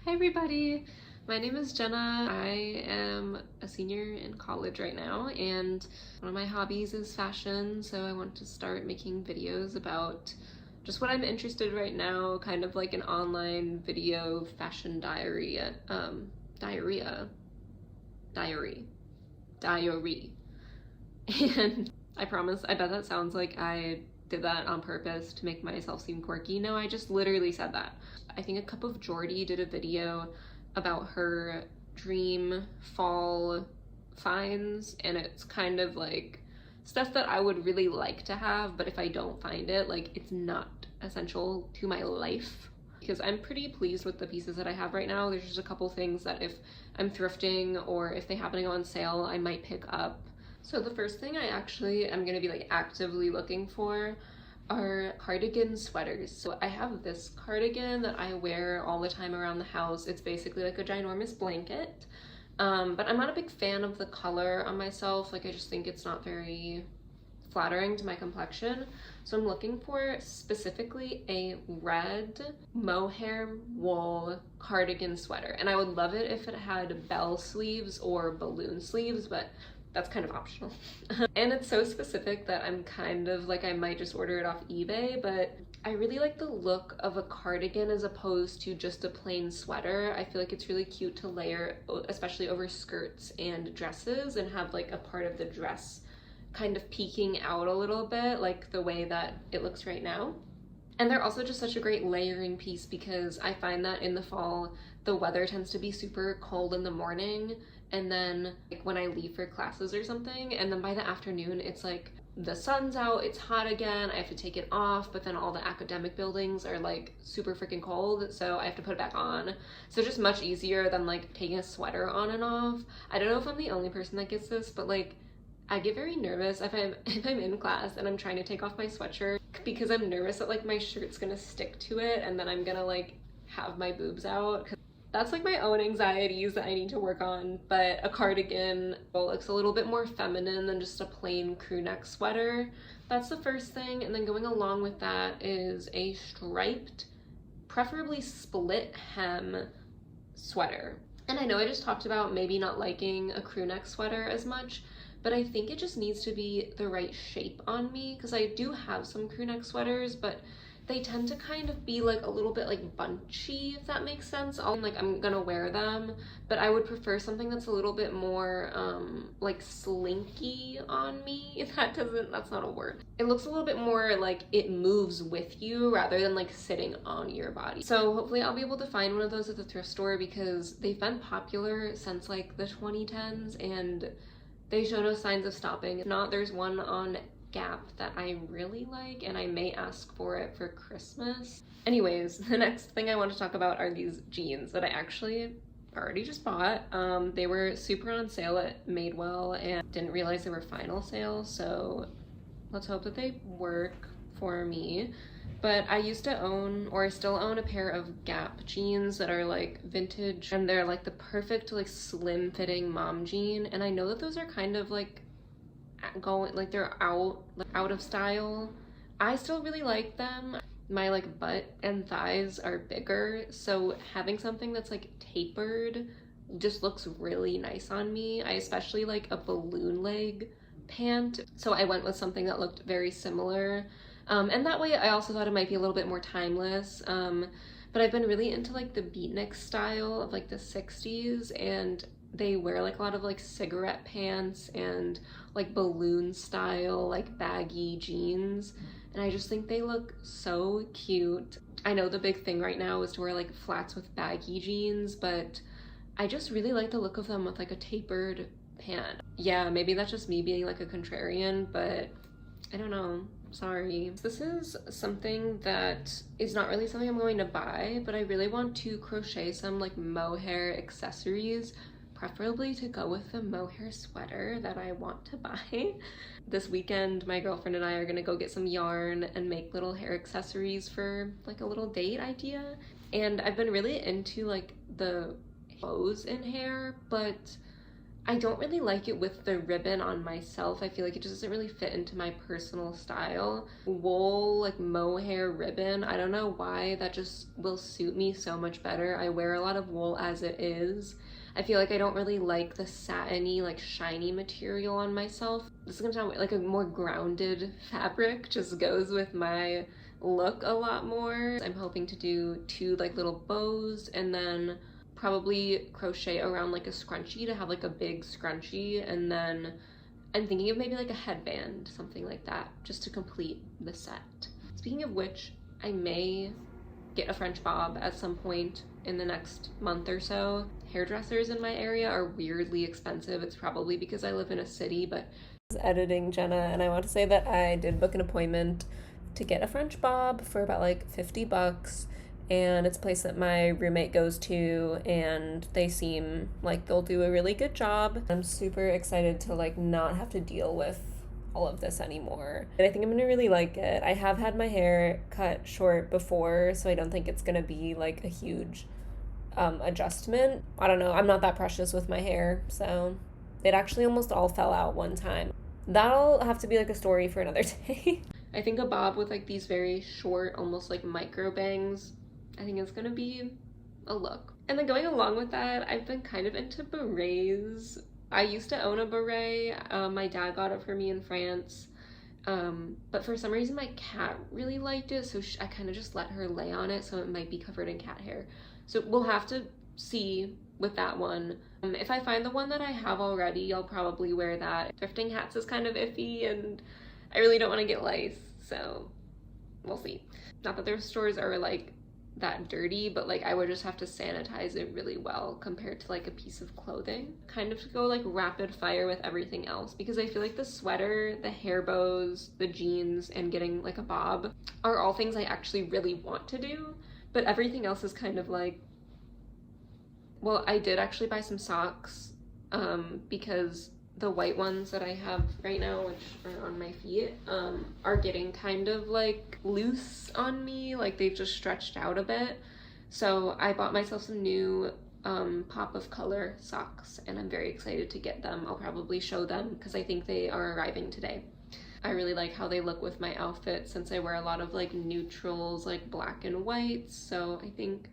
Hi everybody, my name is Jenna. I am a senior in college right now, and one of my hobbies is fashion, so I want to start making videos about just what I'm interested in right now, kind of like an online video fashion diarrhea, diary. And I promise, I bet that sounds like I did that on purpose to make myself seem quirky. No, I just literally said that. I think A Cup of Jordy did a video about her dream fall finds, and it's kind of like stuff that I would really like to have, but if I don't find it, like, it's not essential to my life, because I'm pretty pleased with the pieces that I have right now. There's just a couple things that if I'm thrifting or if they happen to go on sale, I might pick up. So the first thing I actually am going to be like actively looking for are cardigan sweaters. So I have this cardigan that I wear all the time around the house. It's basically like a ginormous blanket, but I'm not a big fan of the color on myself. Like, I just think it's not very flattering to my complexion. So I'm looking for specifically a red mohair wool cardigan sweater, and I would love it if it had bell sleeves or balloon sleeves, but that's kind of optional. And it's so specific that I'm kind of like, I might just order it off eBay, but I really like the look of a cardigan as opposed to just a plain sweater. I feel like it's really cute to layer, especially over skirts and dresses, and have like a part of the dress kind of peeking out a little bit, like the way that it looks right now. And they're also just such a great layering piece, because I find that in the fall, the weather tends to be super cold in the morning, and then like when I leave for classes or something, and then by the afternoon it's like the sun's out, it's hot again, I have to take it off, but then all the academic buildings are like super freaking cold, so I have to put it back on. So just much easier than like taking a sweater on and off. I don't know if I'm the only person that gets this, but like, I get very nervous if I'm in class and I'm trying to take off my sweatshirt, because I'm nervous that like my shirt's gonna stick to it and then I'm gonna like have my boobs out. That's like my own anxieties that I need to work on. But a cardigan, well, looks a little bit more feminine than just a plain crew neck sweater. That's the first thing. And then going along with that is a striped, preferably split hem sweater. And I know I just talked about maybe not liking a crew neck sweater as much, but I think it just needs to be the right shape on me, because I do have some crew neck sweaters, but they tend to kind of be like a little bit like bunchy, if that makes sense. I'm gonna wear them, but I would prefer something that's a little bit more like slinky on me. That's not a word. It looks a little bit more like it moves with you rather than like sitting on your body. So hopefully I'll be able to find one of those at the thrift store, because they've been popular since like the 2010s and they show no signs of stopping. If not, there's one on Gap that I really like, and I may ask for it for Christmas. Anyways, the next thing I want to talk about are these jeans that I actually already just bought. They were super on sale at Madewell and didn't realize they were final sale, so let's hope that they work for me. But I used to own, or I still own, a pair of Gap jeans that are like vintage, and they're like the perfect like slim fitting mom jean, and I know that those are kind of like they're out of style. I still really like them. My like butt and thighs are bigger, so having something that's like tapered just looks really nice on me. I especially like a balloon leg pant, so I went with something that looked very similar, and that way I also thought it might be a little bit more timeless. But I've been really into like the beatnik style of like the 60s, and they wear like a lot of like cigarette pants and like balloon style like baggy jeans, and I just think they look so cute. I know the big thing right now is to wear like flats with baggy jeans, but I just really like the look of them with like a tapered pant. Yeah, maybe that's just me being like a contrarian, but I don't know. Sorry. This is something that is not really something I'm going to buy, but I really want to crochet some like mohair accessories, preferably to go with the mohair sweater that I want to buy. This weekend, my girlfriend and I are gonna go get some yarn and make little hair accessories for like a little date idea. And I've been really into like the bows in hair, but I don't really like it with the ribbon on myself. I feel like it just doesn't really fit into my personal style. Wool, like mohair ribbon, I don't know why, that just will suit me so much better. I wear a lot of wool as it is. I feel like I don't really like the satiny, like shiny material on myself. This is gonna sound like a more grounded fabric, just goes with my look a lot more. I'm hoping to do 2 like little bows and then probably crochet around like a scrunchie to have like a big scrunchie, and then I'm thinking of maybe like a headband, something like that, just to complete the set. Speaking of which, I may get a French bob at some point in the next month or so. Hairdressers in my area are weirdly expensive. It's probably because I live in a city, but I was editing Jenna and I want to say that I did book an appointment to get a French bob for about like $50, and it's a place that my roommate goes to and they seem like they'll do a really good job. I'm super excited to like not have to deal with all of this anymore, and I think I'm gonna really like it. I have had my hair cut short before, so I don't think it's gonna be like a huge adjustment. I don't know, I'm not that precious with my hair, so it actually almost all fell out one time. That'll have to be like a story for another day. I think a bob with like these very short, almost like micro bangs, I think it's gonna be a look. And then going along with that, I've been kind of into berets. I used to own a beret. My dad got it for me in France. But for some reason my cat really liked it, so I kind of just let her lay on it, so it might be covered in cat hair. So we'll have to see with that one. If I find the one that I have already, I'll probably wear that. Thrifting hats is kind of iffy, and I really don't want to get lice, so we'll see. Not that their stores are like that dirty, but like I would just have to sanitize it really well compared to like a piece of clothing. Kind of to go like rapid fire with everything else, because I feel like the sweater, the hair bows, the jeans, and getting like a bob are all things I actually really want to do, but everything else is kind of like, well, I did actually buy some socks because the white ones that I have right now, which are on my feet, are getting kind of like loose on me, like they've just stretched out a bit. So I bought myself some new pop of color socks, and I'm very excited to get them. I'll probably show them because I think they are arriving today. I really like how they look with my outfit, since I wear a lot of like neutrals, like black and whites, so I think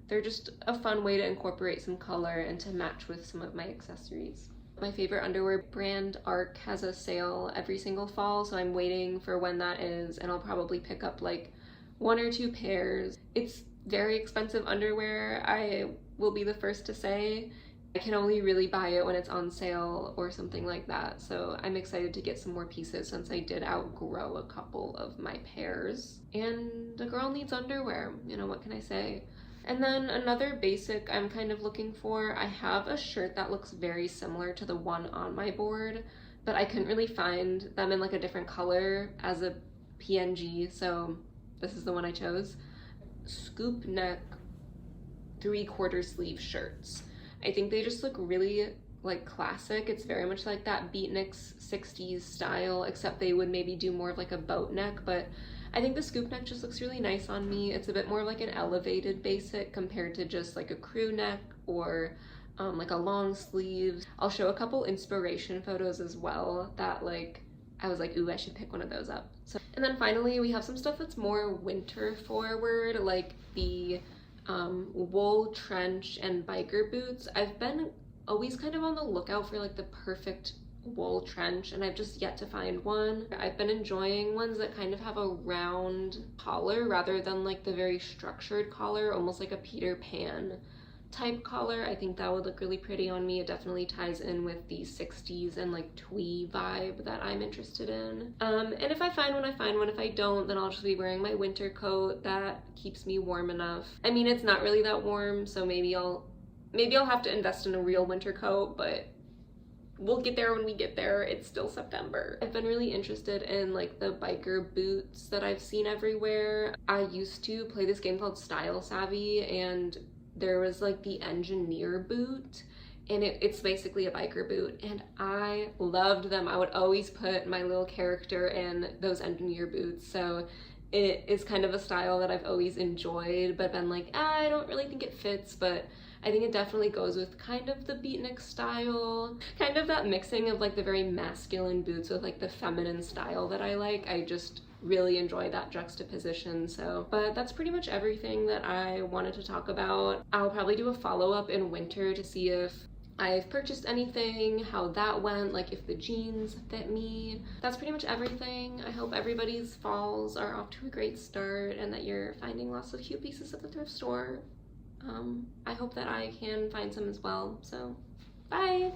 they're just a fun way to incorporate some color and to match with some of my accessories. My favorite underwear brand, Arc, has a sale every single fall, so I'm waiting for when that is, and I'll probably pick up like 1 or 2 pairs. It's very expensive underwear, I will be the first to say. I can only really buy it when it's on sale or something like that, so I'm excited to get some more pieces since I did outgrow a couple of my pairs. And a girl needs underwear, you know, what can I say? And then another basic I'm kind of looking for, I have a shirt that looks very similar to the one on my board, but I couldn't really find them in like a different color as a PNG, so this is the one I chose. Scoop neck 3/4 sleeve shirts. I think they just look really like classic. It's very much like that beatniks 60s style, except they would maybe do more of like a boat neck, but I think the scoop neck just looks really nice on me. It's a bit more like an elevated basic compared to just like a crew neck or like a long sleeve. I'll show a couple inspiration photos as well that like I was like, ooh, I should pick one of those up. So, and then finally we have some stuff that's more winter forward, like the wool trench and biker boots. I've been always kind of on the lookout for like the perfect wool trench, and I've just yet to find one. I've been enjoying ones that kind of have a round collar rather than like the very structured collar, almost like a Peter Pan type collar. I think that would look really pretty on me. It definitely ties in with the 60s and like twee vibe that I'm interested in. And if I find one, I find one. If I don't, then I'll just be wearing my winter coat that keeps me warm enough. I mean, it's not really that warm, so maybe I'll have to invest in a real winter coat, but we'll get there when we get there. It's still September. I've been really interested in like the biker boots that I've seen everywhere. I used to play this game called Style Savvy, and there was like the engineer boot, and it's basically a biker boot, and I loved them. I would always put my little character in those engineer boots. So it is kind of a style that I've always enjoyed, but been like, I don't really think it fits, but I think it definitely goes with kind of the beatnik style, kind of that mixing of like the very masculine boots with like the feminine style that I like. I just really enjoy that juxtaposition. So, but that's pretty much everything that I wanted to talk about. I'll probably do a follow-up in winter to see if I've purchased anything, how that went, like if the jeans fit me. That's pretty much everything. I hope everybody's falls are off to a great start and that you're finding lots of cute pieces at the thrift store. I hope that I can find some as well. So, bye!